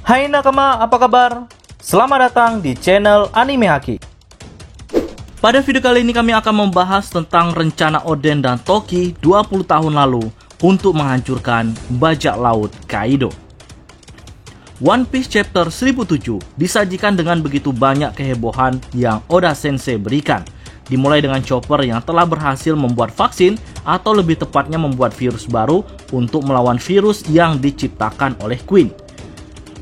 Hai nakama, apa kabar? Selamat datang di channel Anime Haki. Pada video kali ini kami akan membahas tentang rencana Oden dan Toki 20 tahun lalu untuk menghancurkan bajak laut Kaido. One Piece Chapter 1007 disajikan dengan begitu banyak kehebohan yang Oda Sensei berikan. Dimulai dengan Chopper yang telah berhasil membuat vaksin atau lebih tepatnya membuat virus baru untuk melawan virus yang diciptakan oleh Queen.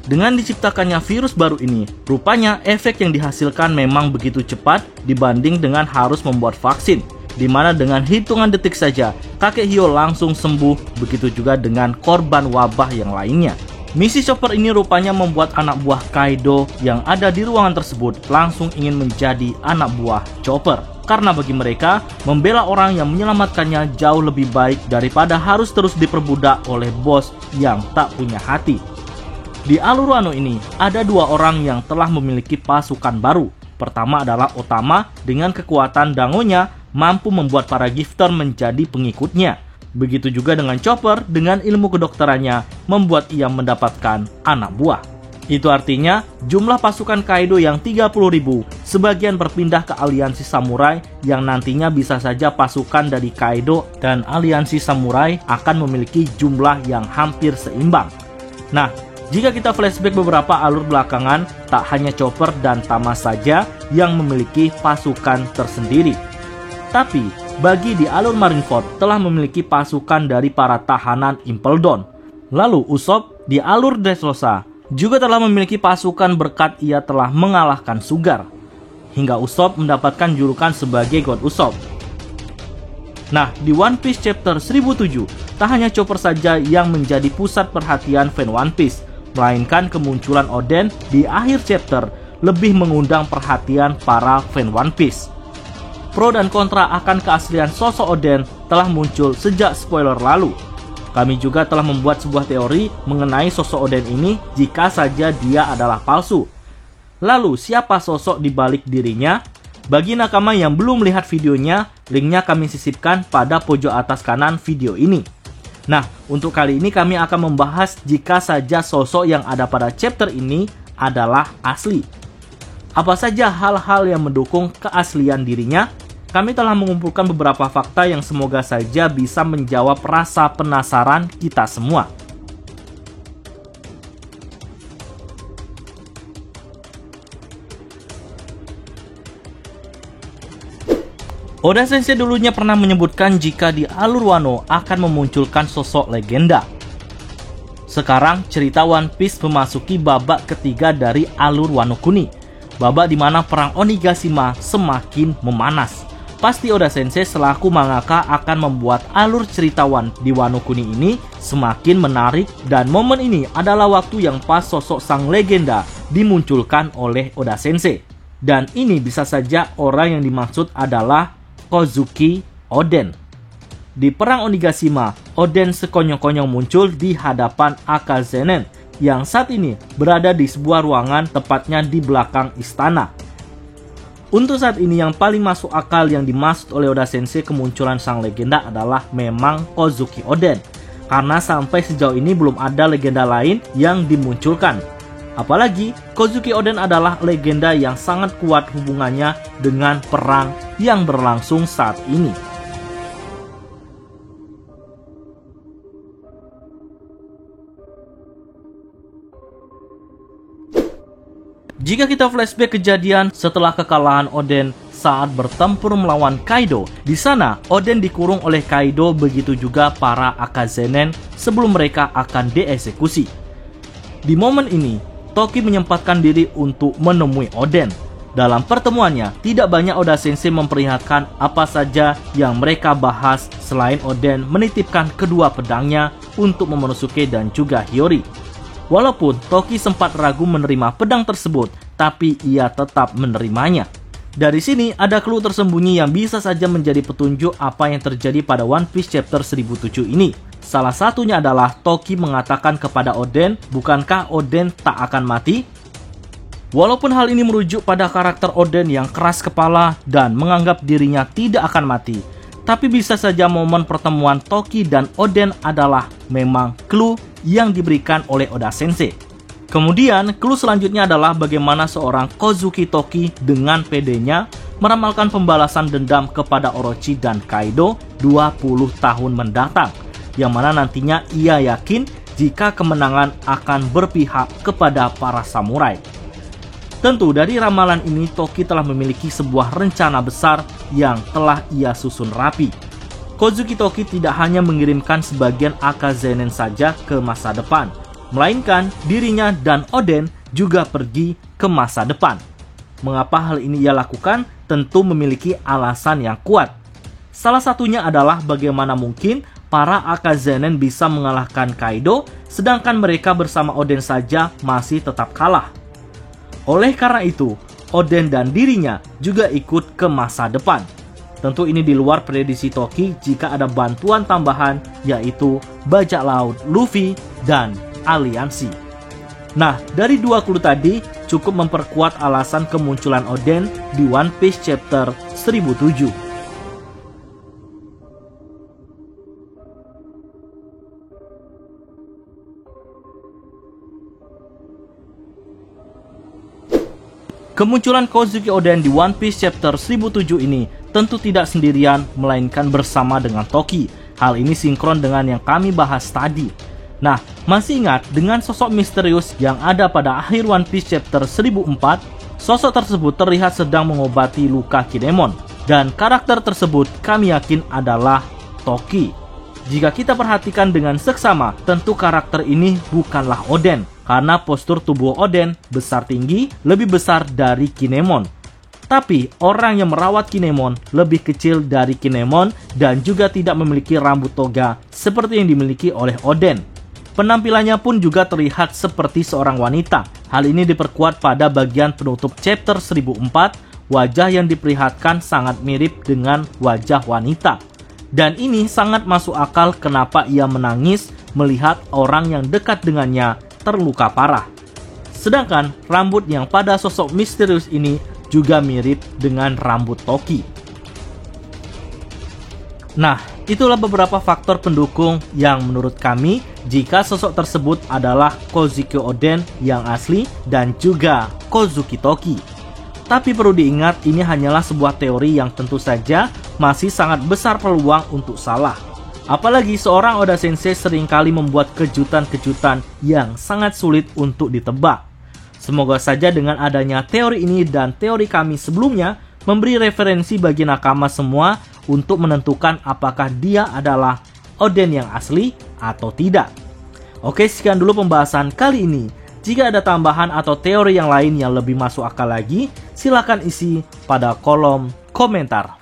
Dengan diciptakannya virus baru ini, rupanya efek yang dihasilkan memang begitu cepat dibanding dengan harus membuat vaksin, di mana dengan hitungan detik saja kakek Hyo langsung sembuh, begitu juga dengan korban wabah yang lainnya. Misi Chopper ini rupanya membuat anak buah Kaido yang ada di ruangan tersebut langsung ingin menjadi anak buah Chopper. Karena bagi mereka, membela orang yang menyelamatkannya jauh lebih baik daripada harus terus diperbudak oleh bos yang tak punya hati. Di alur Wano ini, ada dua orang yang telah memiliki pasukan baru. Pertama adalah Otama dengan kekuatan dangonya mampu membuat para gifter menjadi pengikutnya. Begitu juga dengan Chopper dengan ilmu kedokterannya membuat ia mendapatkan anak buah. Itu artinya jumlah pasukan Kaido yang 30.000 sebagian berpindah ke aliansi samurai yang nantinya bisa saja pasukan dari Kaido dan aliansi samurai akan memiliki jumlah yang hampir seimbang. Nah, jika kita flashback beberapa alur belakangan, tak hanya Chopper dan Tama saja yang memiliki pasukan tersendiri. Tapi, bagi di alur Marineford telah memiliki pasukan dari para tahanan Impel Down. Lalu Usopp di alur Dressrosa juga telah memiliki pasukan berkat ia telah mengalahkan Sugar. Hingga Usopp mendapatkan julukan sebagai God Usopp. Nah, di One Piece Chapter 1007, tak hanya Chopper saja yang menjadi pusat perhatian fan One Piece, melainkan kemunculan Oden di akhir chapter lebih mengundang perhatian para fan One Piece. Pro dan kontra akan keaslian sosok Oden telah muncul sejak spoiler lalu. Kami juga telah membuat sebuah teori mengenai sosok Oden ini jika saja dia adalah palsu. Lalu siapa sosok di balik dirinya? Bagi nakama yang belum melihat videonya, linknya kami sisipkan pada pojok atas kanan video ini. Nah, untuk kali ini kami akan membahas jika saja sosok yang ada pada chapter ini adalah asli. Apa saja hal-hal yang mendukung keaslian dirinya? Kami telah mengumpulkan beberapa fakta yang semoga saja bisa menjawab rasa penasaran kita semua. Oda Sensei dulunya pernah menyebutkan jika di alur Wano akan memunculkan sosok legenda. Sekarang cerita One Piece memasuki babak ketiga dari alur Wano Kuni. Babak di mana perang Onigashima semakin memanas. Pasti Oda Sensei selaku mangaka akan membuat alur cerita di Wano Kuni ini semakin menarik, dan momen ini adalah waktu yang pas sosok sang legenda dimunculkan oleh Oda Sensei. Dan ini bisa saja orang yang dimaksud adalah Kozuki Oden. Di perang Onigashima, Oden sekonyong-konyong muncul di hadapan Akazenen yang saat ini berada di sebuah ruangan tepatnya di belakang istana. Untuk saat ini yang paling masuk akal yang dimaksud oleh Oda Sensei kemunculan sang legenda adalah memang Kozuki Oden. Karena sampai sejauh ini belum ada legenda lain yang dimunculkan. Apalagi Kozuki Oden adalah legenda yang sangat kuat hubungannya dengan perang yang berlangsung saat ini. Jika kita flashback kejadian setelah kekalahan Oden saat bertempur melawan Kaido, di sana Oden dikurung oleh Kaido, begitu juga para Akazenen sebelum mereka akan dieksekusi. Di momen ini, Toki menyempatkan diri untuk menemui Oden. Dalam pertemuannya, tidak banyak Oda Sensei memperlihatkan apa saja yang mereka bahas selain Oden menitipkan kedua pedangnya untuk Momonosuke dan juga Hiyori. Walaupun Toki sempat ragu menerima pedang tersebut, tapi ia tetap menerimanya. Dari sini ada clue tersembunyi yang bisa saja menjadi petunjuk apa yang terjadi pada One Piece Chapter 1007 ini. Salah satunya adalah Toki mengatakan kepada Oden, bukankah Oden tak akan mati? Walaupun hal ini merujuk pada karakter Oden yang keras kepala dan menganggap dirinya tidak akan mati, Tapi bisa saja momen pertemuan Toki dan Oden adalah memang clue yang diberikan oleh Oda Sensei. Kemudian, clue selanjutnya adalah bagaimana seorang Kozuki Toki dengan pedenya meramalkan pembalasan dendam kepada Orochi dan Kaido 20 tahun mendatang, yang mana nantinya ia yakin jika kemenangan akan berpihak kepada para samurai. Tentu dari ramalan ini Toki telah memiliki sebuah rencana besar yang telah ia susun rapi. Kozuki Toki tidak hanya mengirimkan sebagian Akazenin saja ke masa depan, melainkan dirinya dan Oden juga pergi ke masa depan. Mengapa hal ini ia lakukan? Tentu memiliki alasan yang kuat. Salah satunya adalah bagaimana mungkin para Akazenin bisa mengalahkan Kaido, sedangkan mereka bersama Oden saja masih tetap kalah. Oleh karena itu, Oden dan dirinya juga ikut ke masa depan. Tentu ini di luar prediksi Toki jika ada bantuan tambahan, yaitu bajak laut Luffy dan aliansi. Nah, dari 2 clue tadi cukup memperkuat alasan kemunculan Oden di One Piece chapter 1007. Kemunculan Kozuki Oden di One Piece chapter 1007 ini tentu tidak sendirian, melainkan bersama dengan Toki. Hal ini sinkron dengan yang kami bahas tadi. Nah, masih ingat dengan sosok misterius yang ada pada akhir One Piece chapter 1004? Sosok tersebut terlihat sedang mengobati luka Kinemon, dan karakter tersebut kami yakin adalah Toki. Jika kita perhatikan dengan seksama, tentu karakter ini bukanlah Oden, karena postur tubuh Oden besar tinggi lebih besar dari Kinemon. Tapi orang yang merawat Kinemon lebih kecil dari Kinemon dan juga tidak memiliki rambut toga seperti yang dimiliki oleh Oden. Penampilannya pun juga terlihat seperti seorang wanita. Hal ini diperkuat pada bagian penutup chapter 1004, wajah yang diperlihatkan sangat mirip dengan wajah wanita. Dan ini sangat masuk akal kenapa ia menangis melihat orang yang dekat dengannya terluka parah. Sedangkan rambut yang pada sosok misterius ini juga mirip dengan rambut Toki. Nah, itulah beberapa faktor pendukung yang menurut kami jika sosok tersebut adalah Kozuki Oden yang asli dan juga Kozuki Toki. Tapi perlu diingat, ini hanyalah sebuah teori yang tentu saja masih sangat besar peluang untuk salah. Apalagi seorang Oda Sensei seringkali membuat kejutan-kejutan yang sangat sulit untuk ditebak. Semoga saja dengan adanya teori ini dan teori kami sebelumnya memberi referensi bagi nakama semua untuk menentukan apakah dia adalah Oden yang asli atau tidak. Oke, sekian dulu pembahasan kali ini. Jika ada tambahan atau teori yang lain yang lebih masuk akal lagi, silakan isi pada kolom komentar.